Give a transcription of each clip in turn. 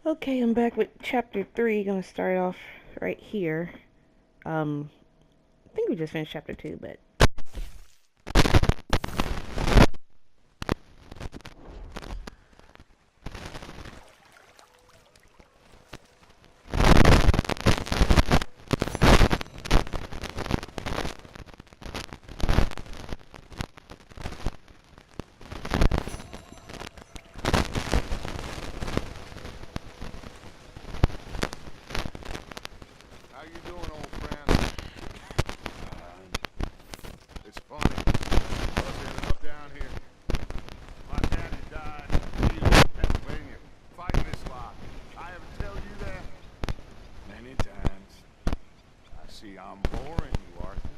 Okay, I'm back with chapter 3. Gonna start off right here. I think we just finished chapter 2, but How you doing, old friend? It's funny. Us ended up down here. My daddy died in the field in Pennsylvania, fighting this lot. I ever tell you that? Many times. I see I'm boring you, Arthur.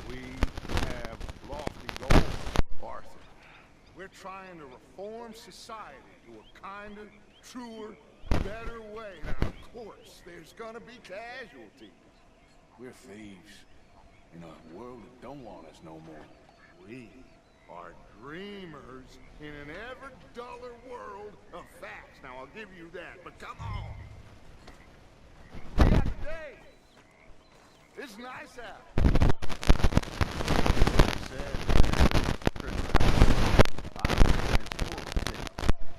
We have lofty goals, Arthur. We're trying to reform society to a kinder, truer, better way. Now, of course, there's gonna be casualties. We're thieves in a world that don't want us no more. We are dreamers in an ever duller world of facts. Now, I'll give you that, but come on. We got the day. It's nice out.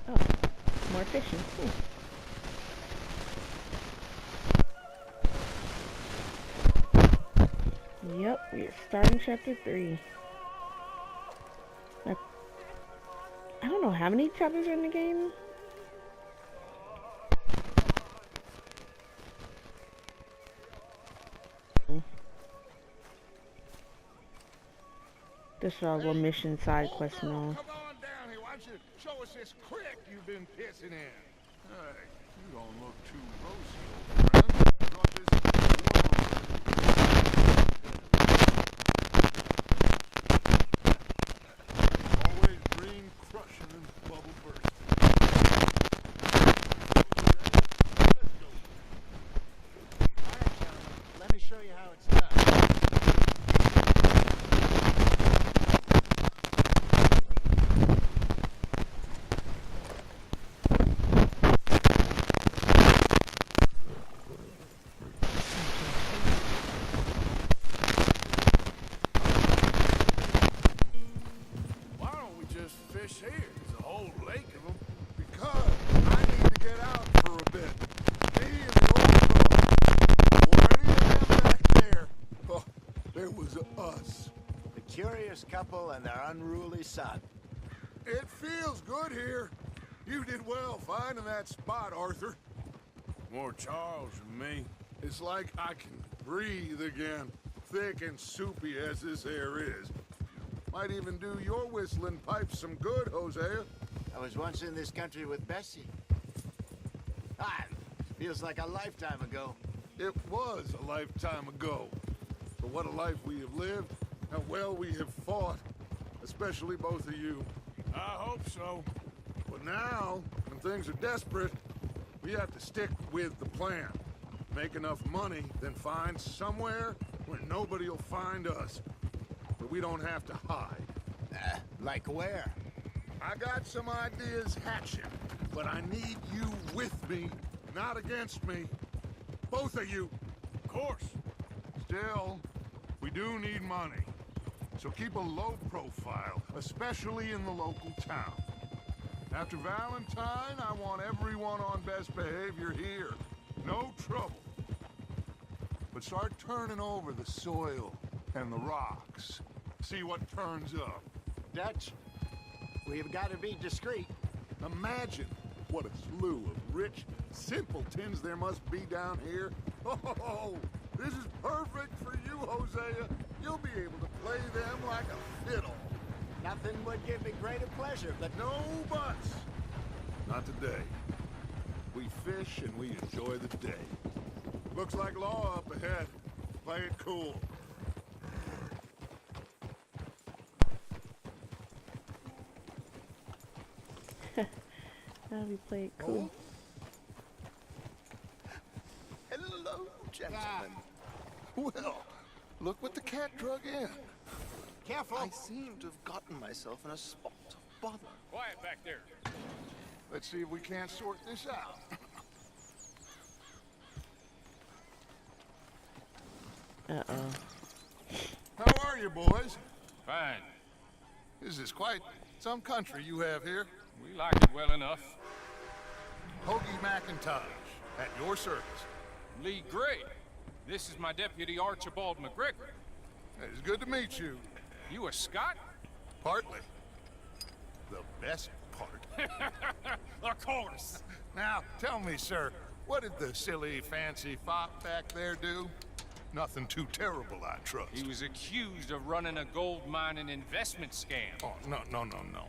oh, more fishing. Cool. Yep, we're starting chapter 3. I don't know how many chapters are in the game. This is all little mission side quest and all. Come on down here. Why don't you show us this creek you've been pissing in? Hey, you don't look too rosy, old friend. Thought this world always green crushing and bubble bursting. Let's go. All right, gentlemen, let me show you how it's done. Why don't we just fish here? There's a whole lake of them. Because I need to get out for a bit. Me and the old dog. Or any of them back there. Oh, there was us. The curious couple and their unruly son. It feels good here. You did well finding that spot, Arthur. More Charles than me. It's like I can breathe again. Thick and soupy as this air is. Might even do your whistling pipes some good, Hosea. I was once in this country with Bessie. Ah, feels like a lifetime ago. It was a lifetime ago. But what a life we have lived. How well we have fought. Especially both of you. I hope so. But now, when things are desperate, we have to stick with the plan. Make enough money, then find somewhere where nobody will find us. But we don't have to hide. Like where? I got some ideas hatching, but I need you with me, not against me. Both of you. Of course. Still, we do need money. So keep a low profile, especially in the local town. After Valentine, I want everyone on best behavior here. No trouble. But start turning over the soil and the rocks. See what turns up. Dutch, we've got to be discreet. Imagine what a slew of rich simpletons there must be down here. Oh, this is perfect for you, Hosea. You'll be able to play them like a fiddle. Nothing would give me greater pleasure, but No buts. Not today. We fish and we enjoy the day. Looks like law up ahead. Play it cool. How do we play it cool? Hello, gentlemen. Well, look what the cat drug in. careful. I seem to have gotten myself in a spot. bother. Quiet back there. Let's see if we can't sort this out. Uh-oh. How are you, boys? Fine. This is quite some country you have here. We like it well enough. Hoagie McIntosh, at your service. Lee Gray. This is my deputy Archibald McGregor. It's good to meet you. You a Scot? Partly. The best part. Of course. Now, tell me, sir, what did the silly, fancy fop back there do? Nothing too terrible, I trust. He was accused of running a gold mining investment scam. Oh, no.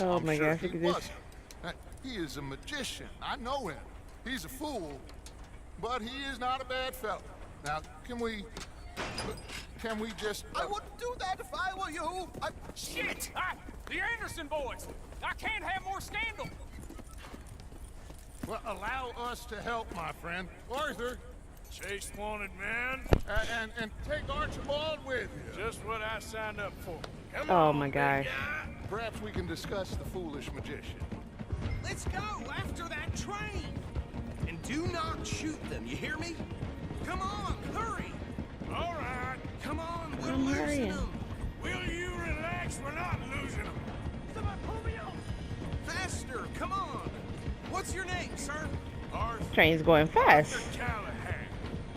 Oh I'm my sure gosh, he look at this. wasn't. He is a magician. I know him. He's a fool, but he is not a bad fellow. Now, can we just... I wouldn't do that if I were you. Shit! The Anderson boys! I can't have more scandal! Well, allow us to help, my friend. Arthur, Chase wanted man. and take Archibald with you. Just what I signed up for. Come Oh on, my big gosh. guy. Perhaps we can discuss the foolish magician. Let's go after that train. And do not shoot them, you hear me? Come on, hurry. All right. Come on, we're I'm losing hurrying. them. Will you relax? We're not losing them. Faster, come on. What's your name, sir? Arthur Train's going fast. Callahan.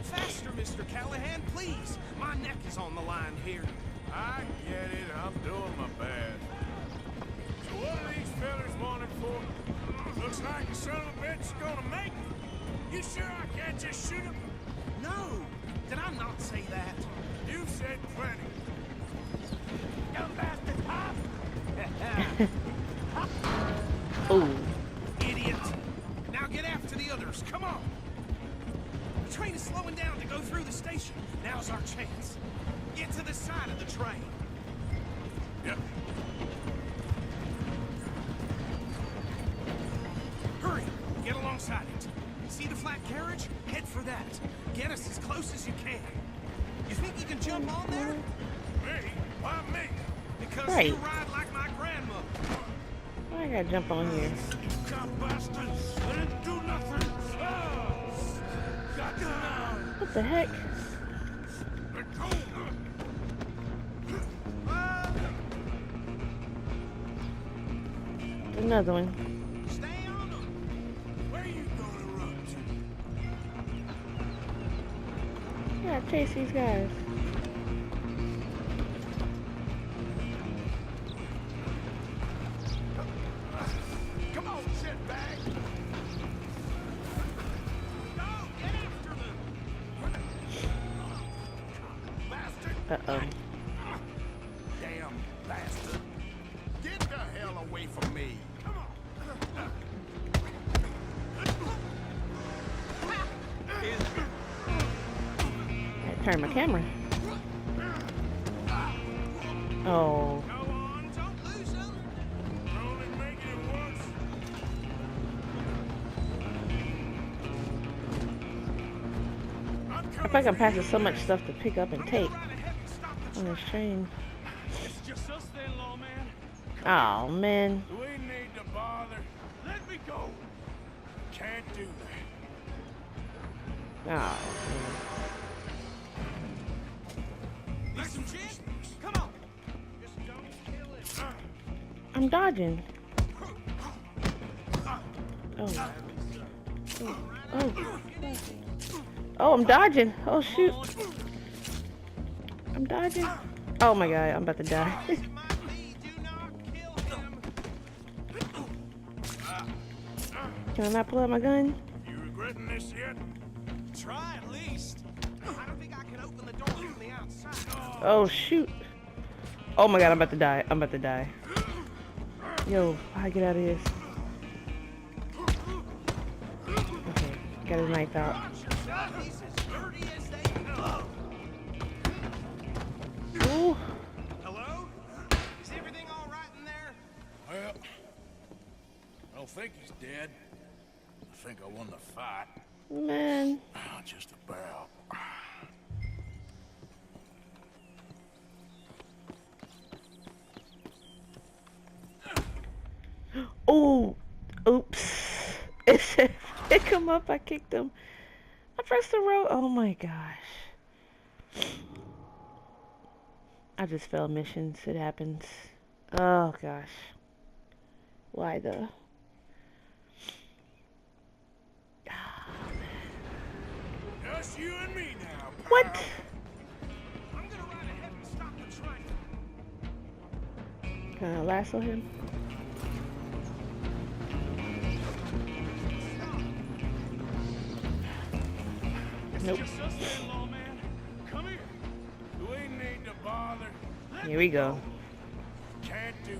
Faster, Mr. Callahan, please. My neck is on the line here. I get it. I'm doing my best. So what are these fellas wanted for? Looks like the son of a bitch is gonna make it. You sure I can't just shoot him? No, did I not say that? You've said plenty. You bastard, huh? Ooh. Idiot. Now get after the others, come on. The train is slowing down to go through the station. Now's our chance. Get to the side of the train. Yeah. Hurry, get alongside it. See the flat carriage? Head for that. Get us as close as you can. You think you can jump on there? Me? Why me? Because Right. you ride like my grandmother. Why I gotta jump on here? Cop bastards. I didn't do nothing. Got down. What the heck? Let go. Another one. Stay on them. Where you gonna run to? Yeah, chase these guys. Come on, sit back. Go, get after them. Bastard. Uh-oh. Damn bastard. Get the hell away from me. I turn my camera. Oh. Go on, don't lose them. We're only making it once. I'm I coming feel like I'm for passing you, so much man. stuff to pick up and I'm take gonna ride ahead and stop the on train. this train. It's just us then, lawman. Oh, man. We need to bother. Let me go. Can't do that. Oh, Need some gin? Come on. Just don't kill him. I'm dodging. Oh. Oh. Oh, I'm dodging. Oh, shoot. I'm dodging. Oh my god, I'm about to die. This might be, do not kill him. Can I not pull out my gun? You regretting this yet? Try at least. I don't think I can open the door from the outside. Oh, shoot. Oh my god, I'm about to die. I'm about to die. Yo, how I get out of this? Okay, got his knife out. Watch yourself. He's as dirty as they come. Ooh. Hello? Is everything all right in there? Well, I don't think he's dead. I think I won the fight. Man. Just about. It said pick him up. I kicked him. I pressed the road. Oh my gosh. I just failed missions. It happens. Oh gosh. Why though? Just you and me now, pal. What? I'm gonna ride ahead and stop the train. Can I lasso him? Nope. Just us then, lawman. Come here. You ain't need to bother. Here we go. Can't do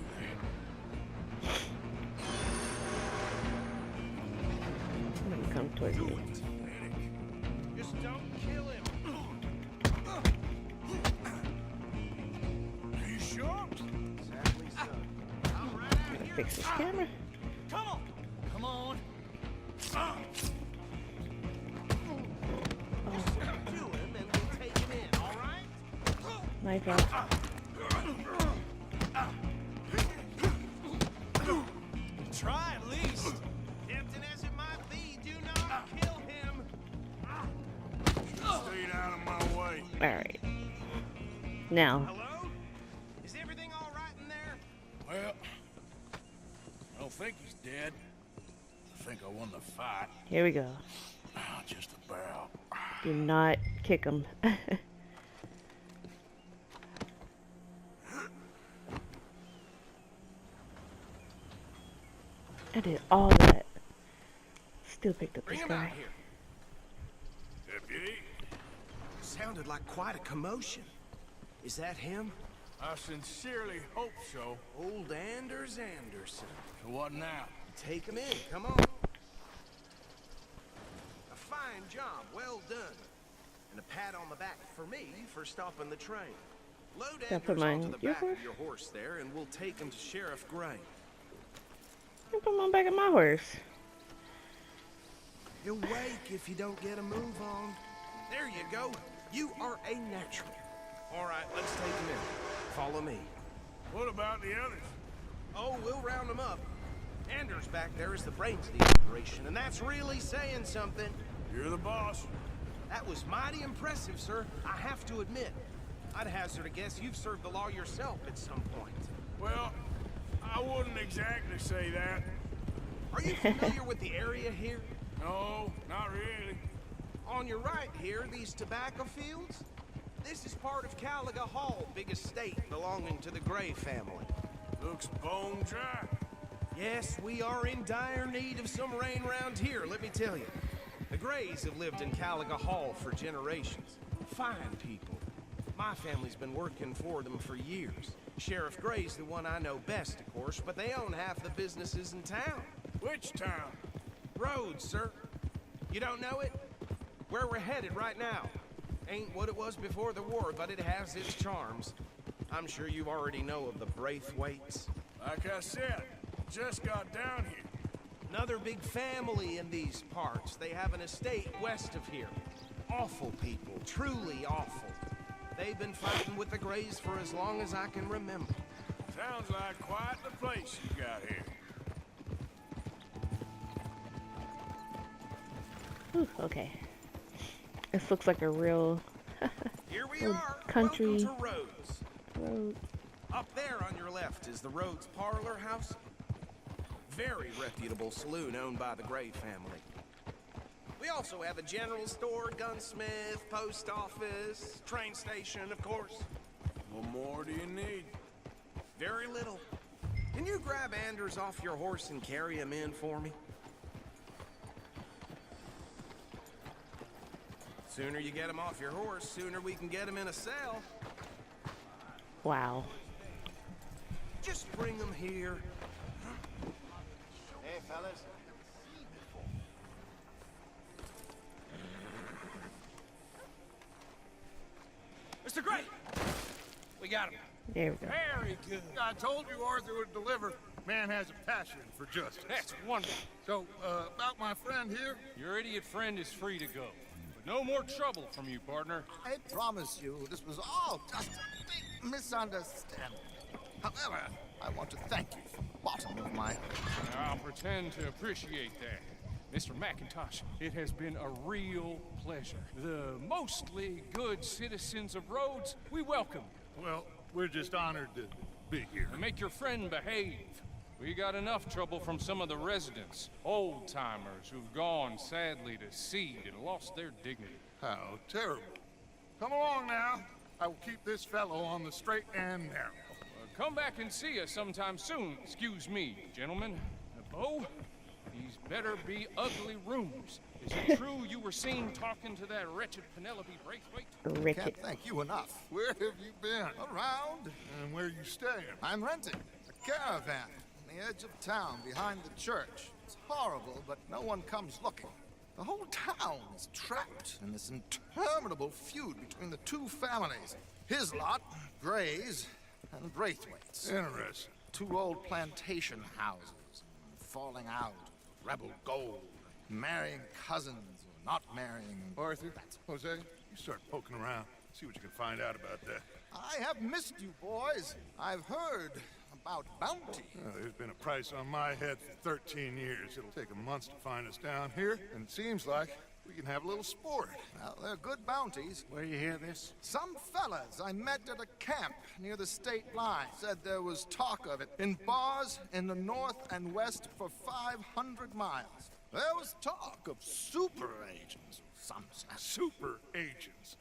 that. Let me come towards you. Just don't kill him. Are you sure? Sadly so. I'm right out here. Fix this camera. Come on. Come on. Kill him and we'll take him in, all right? Knife out. Try at least. Tempting as it might be, do not kill him. Stay out of my way. Alright. Now. Hello? Is everything all right in there? Well, I don't think he's dead. I think I won the fight. Here we go. Just about. Do not kick him. I did all that. Still picked up Bring this him out guy. here. Deputy, Sounded like quite a commotion. Is that him? I sincerely hope so. Old Anders Anderson. So what now? Take him in, come on. A fine job, well done. And a pat on the back for me for stopping the train. Load Can I put Anders mine onto the in your back horse? of your horse there, and we'll take him to Sheriff Gray. I put him back on my horse. He'll wake if you don't get a move on. There you go. You are a natural. All right, let's take him in. Follow me. What about the others? Oh, we'll round them up. Anders back there is the brains of the operation, and that's really saying something. You're the boss. That was mighty impressive, sir. I have to admit. I'd hazard a guess you've served the law yourself at some point. Well, I wouldn't exactly say that. Are you familiar with the area here? No, not really. On your right here, these tobacco fields? This is part of Caliga Hall, big estate belonging to the Gray family. Looks bone dry. Yes, we are in dire need of some rain round here, let me tell you. The Grays have lived in Caliga Hall for generations. Fine people. My family's been working for them for years. Sheriff Gray's the one I know best, of course, but they own half the businesses in town. Which town? Rhodes, sir. You don't know it? Where we're headed right now. Ain't what it was before the war, but it has its charms. I'm sure you already know of the Braithwaites. Like I said, just got down here. Another big family in these parts. They have an estate west of here. Awful people, truly awful. They've been fighting with the Grays for as long as I can remember. Sounds like quite the place you got here. Ooh, okay. This looks like a real Here we Little are. country. Welcome to Rhodes. road. Up there on your left is the Rhodes Parlor House. Very reputable saloon owned by the Gray family. We also have a general store, gunsmith, post office, train station, of course. What more do you need? Very little. Can you grab Anders off your horse and carry him in for me? Sooner you get him off your horse, sooner we can get him in a cell. Wow. Just bring him here. Hey, fellas. Mr. Gray! We got him. There we go. Very good. I told you Arthur would deliver. Man has a passion for justice. That's wonderful. So, about my friend here, Your idiot friend is free to go. But no more trouble from you, partner. I promise you, this was all just a big misunderstanding. However, I want to thank you from the bottom of my heart. I'll pretend to appreciate that. Mr. McIntosh, it has been a real pleasure. The mostly good citizens of Rhodes, we welcome you. Well, we're just honored to be here. And make your friend behave. We got enough trouble from some of the residents, old-timers who've gone, sadly, to seed and lost their dignity. How terrible. Come along now. I will keep this fellow on the straight and narrow. Come back and see us sometime soon. Excuse me, gentlemen. Bo, these better be ugly rooms. Is it true you were seen talking to that wretched Penelope Braithwaite? Ricket. Can't thank you enough. Where have you been? Around. And where you staying? I'm renting a caravan on the edge of town behind the church. It's horrible, but no one comes looking. The whole town is trapped in this interminable feud between the two families. His lot, Gray's, and Braithwaite's. Interesting. Two old plantation houses, falling out, rebel gold, marrying cousins or not marrying. Arthur, Jose, you start poking around. See what you can find out about that. I have missed you, boys. I've heard about bounty. There's been a price on my head for 13 years. It'll take a month to find us down here, and it seems like we can have a little sport. Well, they're good bounties. Where you hear this? Some fellas I met at a camp near the state line said there was talk of it in bars in the north and west for 500 miles. There was talk of super agents, some said. Super agents.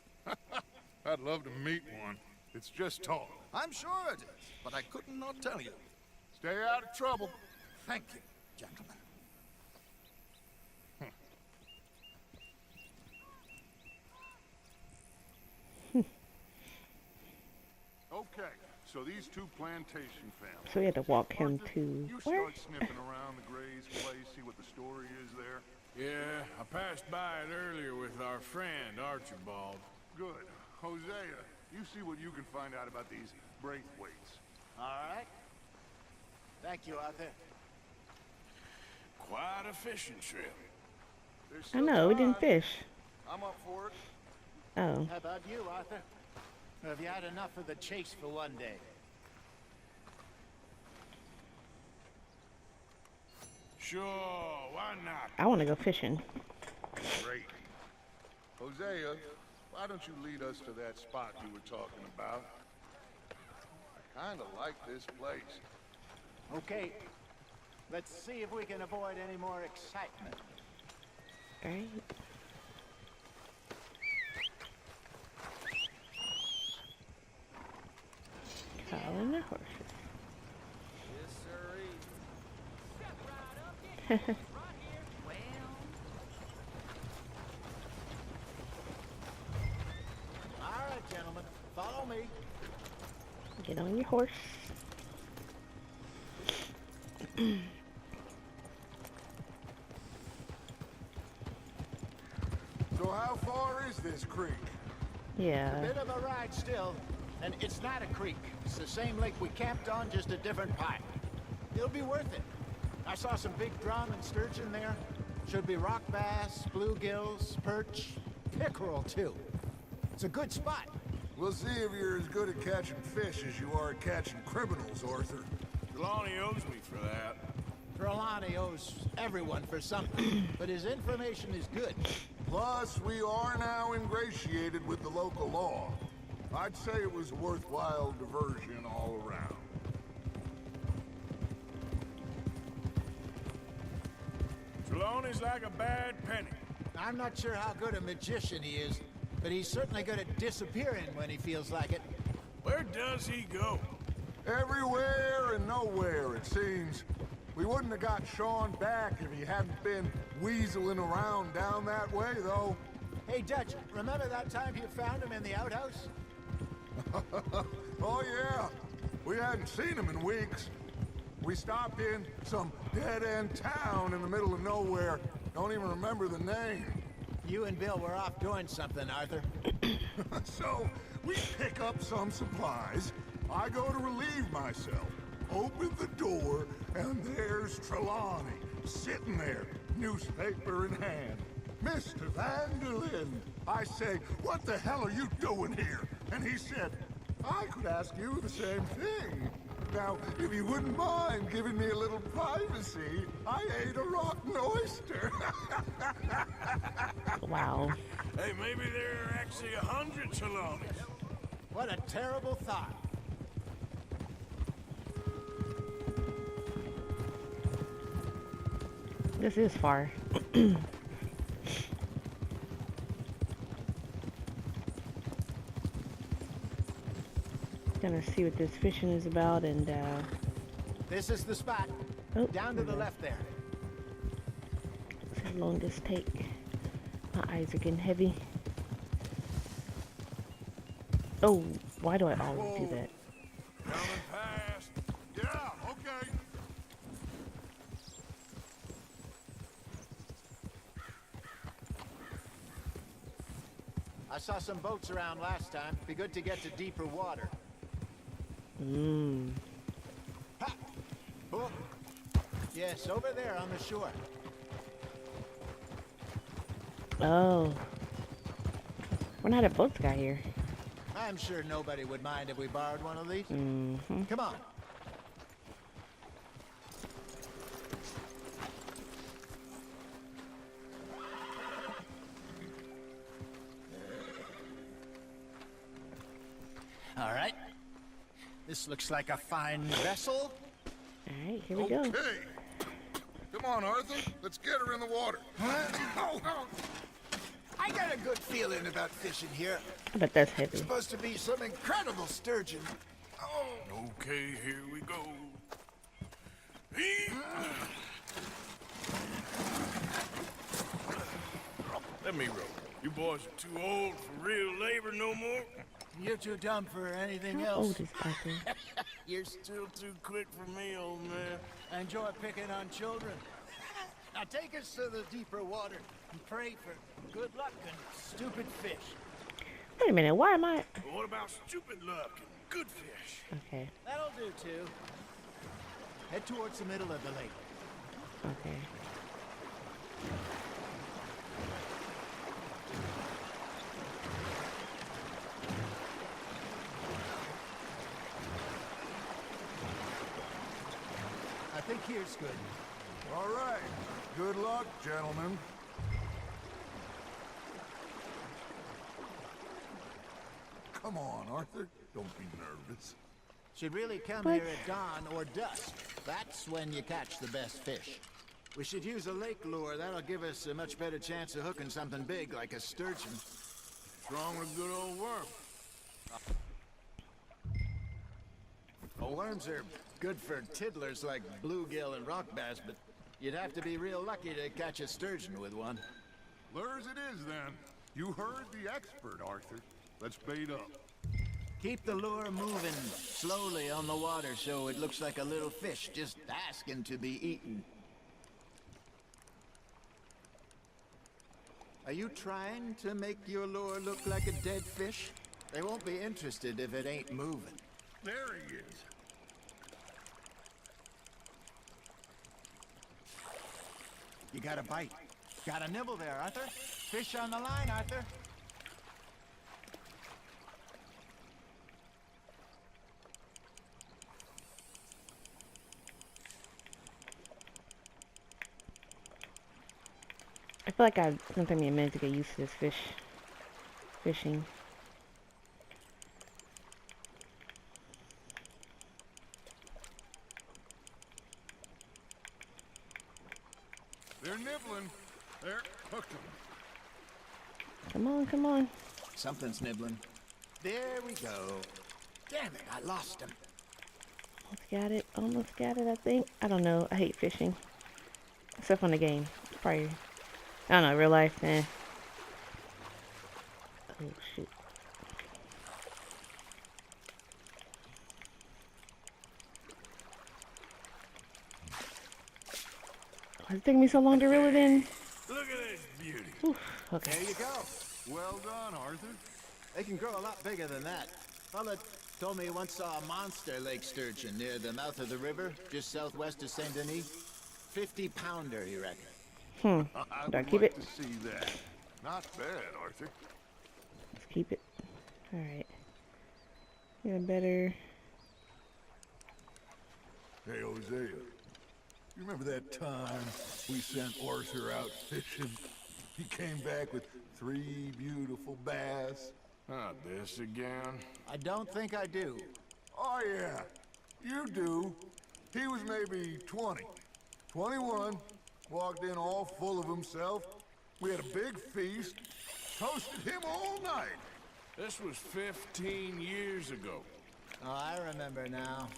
I'd love to meet one. It's just talk. I'm sure it is, but I could not tell you. Stay out of trouble. Thank you, gentlemen. Okay, so these two plantation families. So we had to walk him Arthur, to you where? start sniffing around the Gray's place, see what the story is there. Yeah, I passed by it earlier with our friend, Archibald. Good. Hosea, you see what you can find out about these Braithwaites. All right. Thank you, Arthur. Quite a fishing trip. There's I still know, we didn't time. fish. I'm up for it. Oh. How about you, Arthur? Or have you had enough of the chase for one day? Sure, why not? I want to go fishing. Great. Hosea, why don't you lead us to that spot you were talking about? I kinda like this place. Okay. Let's see if we can avoid any more excitement. Right. Cow and the horses. All right, gentlemen. Follow me. Get on your horse. So how far is this creek? Yeah. Bit of a ride still. And it's not a creek. It's the same lake we camped on, just a different pipe. It'll be worth it. I saw some big drum and sturgeon there. Should be rock bass, bluegills, perch, pickerel too. It's a good spot. We'll see if you're as good at catching fish as you are at catching criminals, Arthur. Trelawney owes me for that. Trelawney owes everyone for something, but his information is good. Plus, we are now ingratiated with the local law. I'd say it was a worthwhile diversion all around. Trelawney's like a bad penny. I'm not sure how good a magician he is, but he's certainly good at disappearing when he feels like it. Where does he go? Everywhere and nowhere, it seems. We wouldn't have got Sean back if he hadn't been weaseling around down that way, though. Hey, Dutch, remember that time you found him in the outhouse? Oh, yeah. We hadn't seen him in weeks. We stopped in some dead-end town in the middle of nowhere. Don't even remember the name. You and Bill were off doing something, Arthur. So, we pick up some supplies. I go to relieve myself. Open the door, and there's Trelawney, sitting there, newspaper in hand. Mr. Van der Linde. I say, what the hell are you doing here? And he said, I could ask you the same thing. Now, if you wouldn't mind giving me a little privacy, I ate a rotten oyster. Wow. Hey, maybe there are actually 100 saloons. What a terrible thought. This is far. Gonna see what this fishing is about, and This is the spot. oh, Down to the left there. see how long this take. My eyes are getting heavy. Oh, why do I always do that? Coming past. Yeah, okay. I saw some boats around last time. Be good to get to deeper water. Mmm. Ha! Boom. Yes, over there on the shore. Oh. Wonder how the boats got here. I'm sure nobody would mind if we borrowed one of these. Mm-hmm. Come on. All right. This looks like a fine vessel. Alright, here we go. Okay. Come on, Arthur. Let's get her in the water. Oh, I got a good feeling about fishing here. I bet that's heavy. Supposed to be some incredible sturgeon. Oh, Okay, here we go. Let me roll. You boys are too old for real labor no more. you're too dumb for anything How else. old is Arthur? You're still too quick for me, old man. I enjoy picking on children. Now take us to the deeper water and pray for good luck and stupid fish. Wait a minute, why am I... But what about stupid luck and good fish? Okay, That'll do too. Head towards the middle of the lake. okay. I think here's good. all right. Good luck, gentlemen. Come on, Arthur. Don't be nervous. Should really come What? here at dawn or dusk. That's when you catch the best fish. We should use a lake lure. That'll give us a much better chance of hooking something big like a sturgeon. Wrong with good old worm. Worms are good for tiddlers like bluegill and rock bass, but you'd have to be real lucky to catch a sturgeon with one. Lures it is, then. You heard the expert, Arthur. Let's bait up. Keep the lure moving slowly on the water so it looks like a little fish just asking to be eaten. Are you trying to make your lure look like a dead fish? They won't be interested if it ain't moving. There he is. You got a bite. Got a nibble there, Arthur. Fish on the line, Arthur. I feel like it's gonna take me a minute to get used to this fishing. They're nibbling. There, hooked them. Come on, come on. Something's nibbling. There we go. Damn it, I lost him. Almost got it, I think. I don't know, I hate fishing. Except on the game. Probably, I don't know, real life, eh. Oh, shoot. Why is it taking me so long to reel it in? Look at this beauty. Oof, okay. There you go. Well done, Arthur. They can grow a lot bigger than that. Fella told me he once saw a monster lake sturgeon near the mouth of the river, just southwest of Saint Denis. 50-pounder, he reckoned. I Do I would keep like it? to see that. Not bad, Arthur. Let's keep it. Alright. Get a better... Hey, Hosea. You remember that time we sent Arthur out fishing? He came back with 3 beautiful bass. Not this again. I don't think I do. Oh, yeah. You do. He was maybe 20. 21. Walked in all full of himself. We had a big feast. Toasted him all night. This was 15 years ago. Oh, I remember now.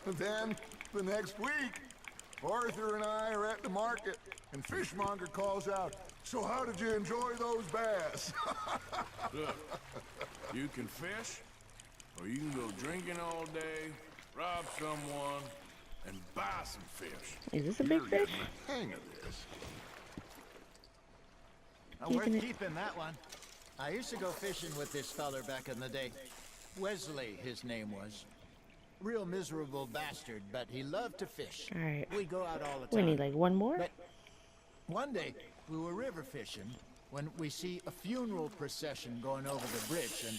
Then, the next week, Arthur and I are at the market, and Fishmonger calls out, "So how did you enjoy those bass?" Look, you can fish, or you can go drinking all day, rob someone, and buy some fish. Is this a big You're fish? getting the hang of this. Worth Keeping it. keeping that one. I used to go fishing with this feller back in the day. Wesley, his name was. Real miserable bastard, but he loved to fish. All right. We go out all the We time. need like one more. But one day, we were river fishing when we see a funeral procession going over the bridge, and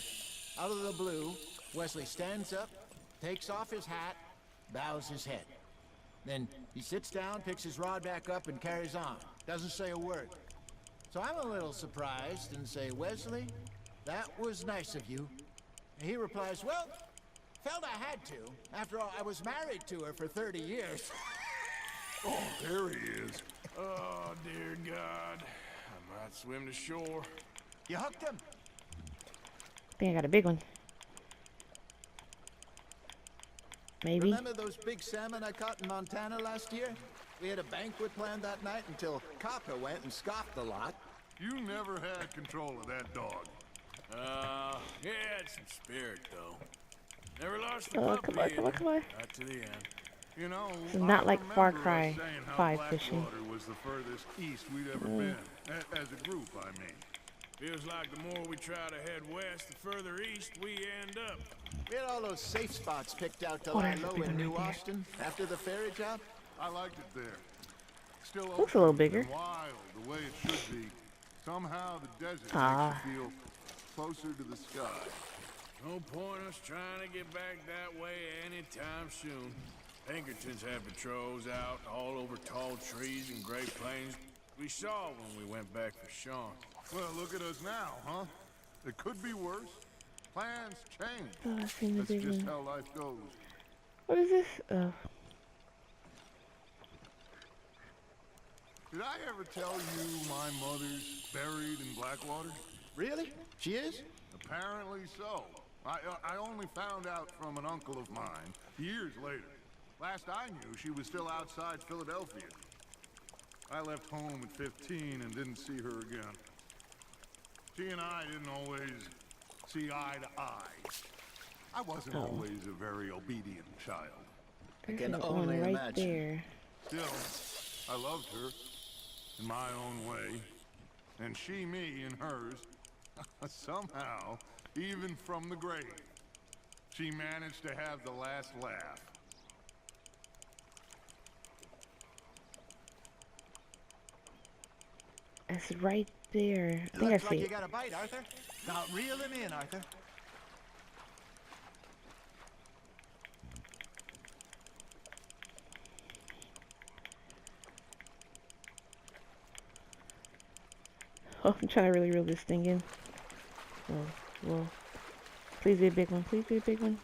out of the blue, Wesley stands up, takes off his hat, bows his head. Then he sits down, picks his rod back up, and carries on. Doesn't say a word. So I'm a little surprised and say, "Wesley, that was nice of you." And he replies, "Well, felt I had to. After all, I was married to her for 30 years. Oh, there he is. Oh, dear God. I might swim to shore. You hooked him? I think I got a big one. Maybe. Remember those big salmon I caught in Montana last year? We had a banquet planned that night until Copper went and scoffed a lot. You never had control of that dog. He had some spirit, though. Never lost the Oh, puppy come on, in come on, him. come on. Right to the end. You know, This is not I like Far remember us Cry saying how 5 fishing. Blackwater was the furthest east we'd ever been. As a group, I mean. Feels like the more we try to head west, the further east we end up. We had all those safe spots picked out to Oh, lie there's a low big in one New right there. Austin after the ferry job. I liked it there. Still Looks a little open bigger. and wild, the way it should be. Somehow the desert Ah. makes you feel closer to the sky. No point us trying to get back that way anytime soon. Pinkertons had patrols out all over tall trees and Great Plains. We saw when we went back for Sean. Well, look at us now, huh? It could be worse. Plans change. Oh, I've seen the That's big just one. how life goes. What is this? Oh, Did I ever tell you my mother's buried in Blackwater? Really? She is? Apparently so. I only found out from an uncle of mine years later. Last I knew, she was still outside Philadelphia. I left home at 15 and didn't see her again. She and I didn't always see eye to eye. I wasn't always a very obedient child. there's can like only one right imagine. there. Still, I loved her in my own way, and she me in hers. Somehow, even from the grave, she managed to have the last laugh. It's right there. I think I Looks see like you it. got a bite, Arthur. Now reel him in, Arthur. Oh, I'm trying to really reel this thing in. Whoa, whoa. Please be a big one. Please be a big one.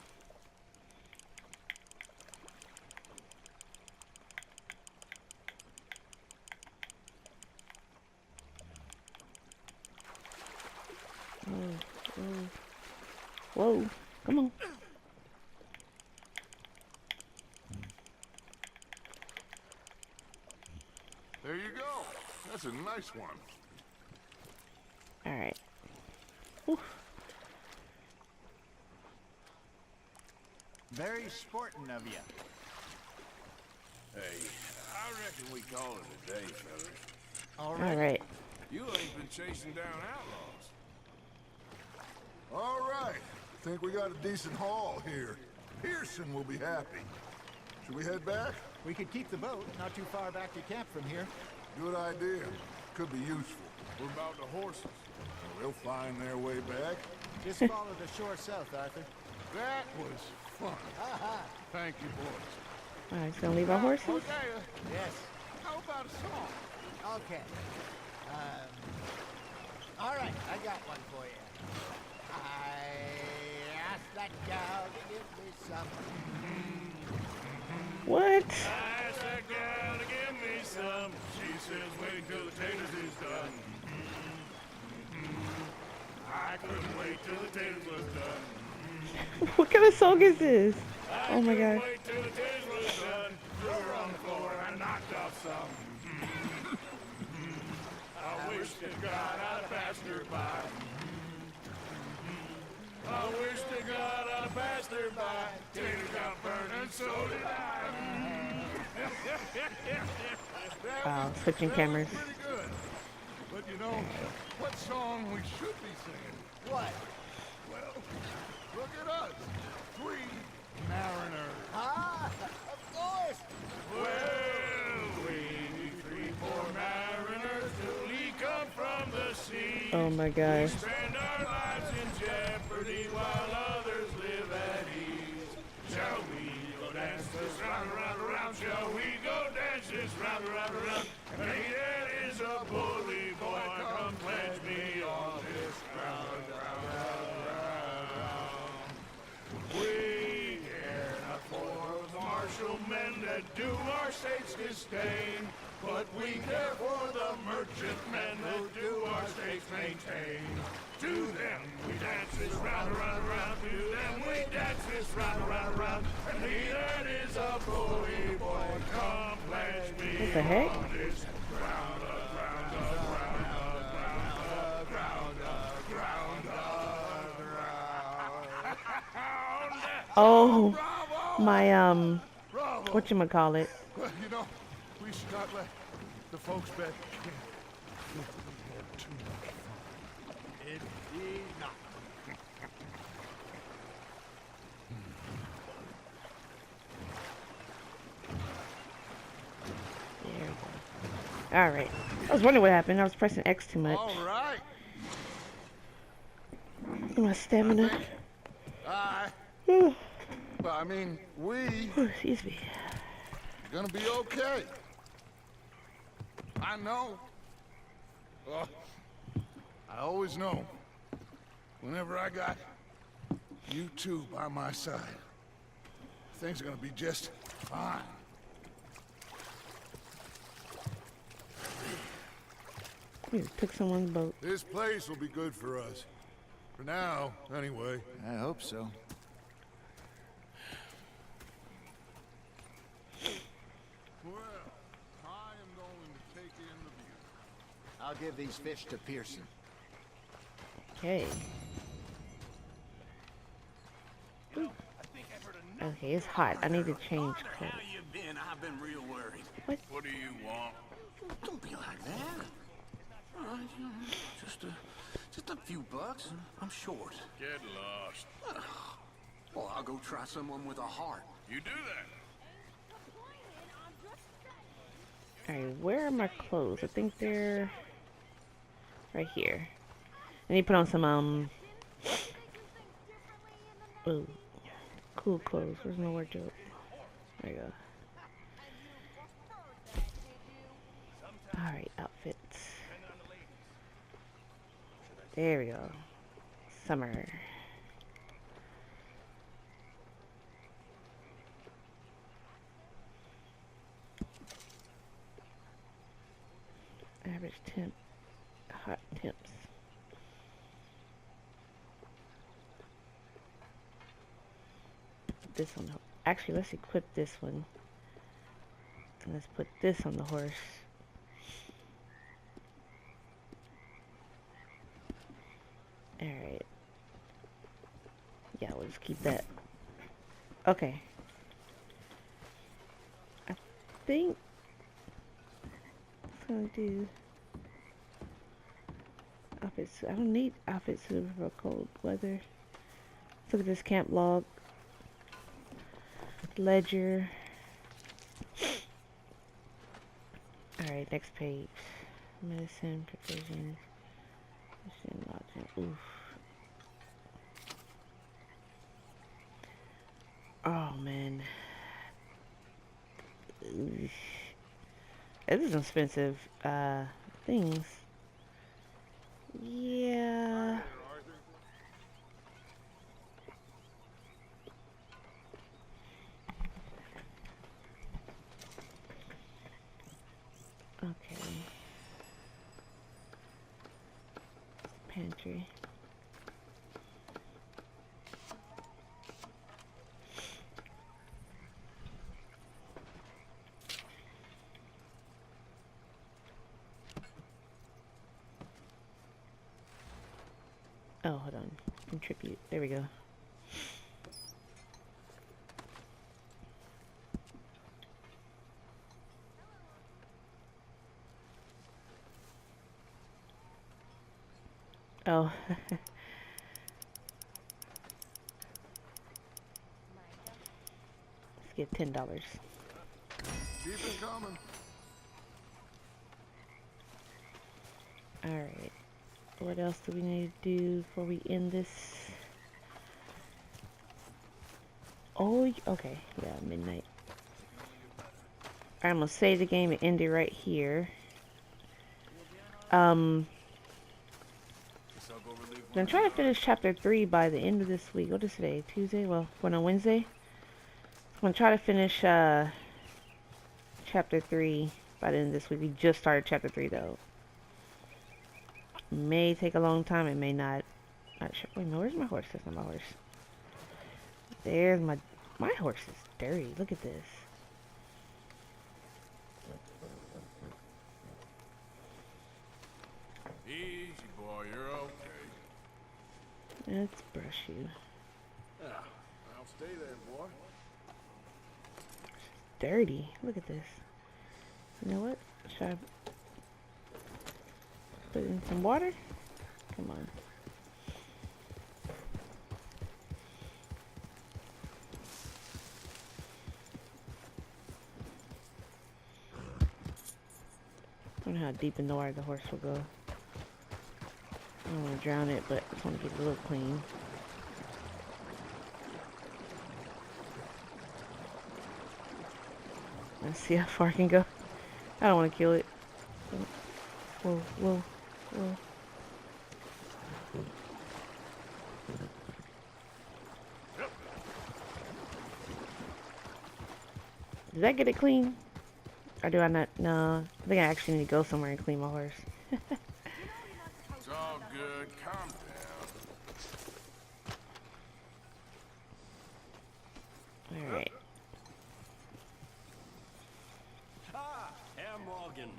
Whoa, whoa. Whoa. Come on. There you go. That's a nice one. Alright. Very sporting of you. Hey, I reckon we call it a day, fellas. All right. Alright. You ain't been chasing down outlaws. All right. Think we got a decent haul here. Pearson will be happy. Should we head back? We could keep the boat not too far back to camp from here. Good idea. Could be useful. What about the horses? They'll find their way back. Just follow the shore south, Arthur. That was fun. Thank you, boys. Alright, so leave our horses. Hosea, Yes. how about a song? Okay. All right, I got one for you. I asked that gal to give me some. What? Ask that gal to give me some. She says wait till the taters is done. I couldn't wait till the taters was done. What kind of song is this? Oh my I god. couldn't wait till the taters was done. Threw her on the floor and knocked off some. I wish to God I'd passed her by. I wish to God I'd passed her by. Tater got burned and so did I. Wow, switching cameras. Pretty good. But you know, what song we should be singing? What? Well, look at us. 3 mariners. Ah, of course. Well, we 3 poor mariners till he come from the sea. Oh my gosh. Spend our lives in jeopardy while others live at ease. Shall we go dance this round, round, round? Shall we go dance this round, round, round? And he that is a bully boy, come pledge me on this ground, ground, ground, ground. We care not for the martial men that do our state's disdain, but we care for the merchant men that do our states maintain. To them we dance this round, round, round. To them we dance this round, round, round. And he that is a bully boy, come pledge me What the heck? on this ground, ground, ground, ground, ground, ground, ground. Oh, Bravo! my Bravo! whatchamacallit. Well, you know, we should not let the folks back get too much fun. Indeed not. There we go. Alright. I was wondering what happened. I was pressing X too much. All right. My stamina. Well, I mean, we Excuse me. gonna be okay. I know. Well, I always know. Whenever I got you two by my side, things are gonna be just fine. We just took someone's boat. This place will be good for us. For now, anyway. I hope so. Well, I am going to take in the view. I'll give these fish to Pearson. Okay. Okay, it's hot. I need to change clothes. How you been? I've been real worried. What? What do you want? Don't be like that. Just a few bucks. I'm short. Get lost. Well, I'll go try someone with a heart. You do that. Alright, where are my clothes? I think they're right here. I need to put on some, ooh, cool clothes. Where's my wardrobe? There you go. Alright, outfits. There we go. Summer. Average temp. Hot temps. Put this on the, actually, let's equip this one. And let's put this on the horse. Alright. Yeah, we'll just keep that. Okay. I think that's gonna do outfits. I don't need outfits for cold weather. Let's look at this camp log. Ledger. Alright, next page. Medicine, provisions. Oof. Oh man. This is expensive, things. Yeah. Okay. Pantry. Oh, hold on. Contribute. There we go. Oh. Let's get $10. Keep it coming. Alright. What else do we need to do before we end this? Oh, okay. Yeah, midnight. Alright, I'm gonna save the game and end it right here. I'm trying to finish chapter 3 by the end of this week. What is today? Tuesday? Well, when on Wednesday? I'm gonna try to finish chapter 3 by the end of this week. We just started chapter 3 though. May take a long time, it may not. Not sure. Wait a minute, where's my horse? That's not my horse. There's my horse is dirty. Look at this. Easy, boy, you're okay. Let's brush you. Yeah, I'll stay there, boy. Dirty. Look at this. You know what? Should I put in some water? Come on. I don't know how deep in the water the horse will go. I don't want to drown it, but I just want to get it a little clean. Let's see how far I can go. I don't want to kill it. Whoa, whoa, whoa. Did that get it clean? Or do I not? No. I think I actually need to go somewhere and clean my horse. It's all good. Calm down. Alright. Ah, Herr Morgan.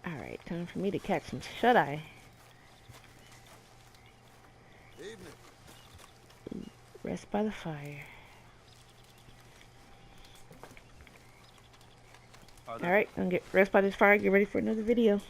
Alright, time for me to catch some shut-eye. Evening. Rest by the fire. Alright, I'm gonna get rest by this fire, get ready for another video.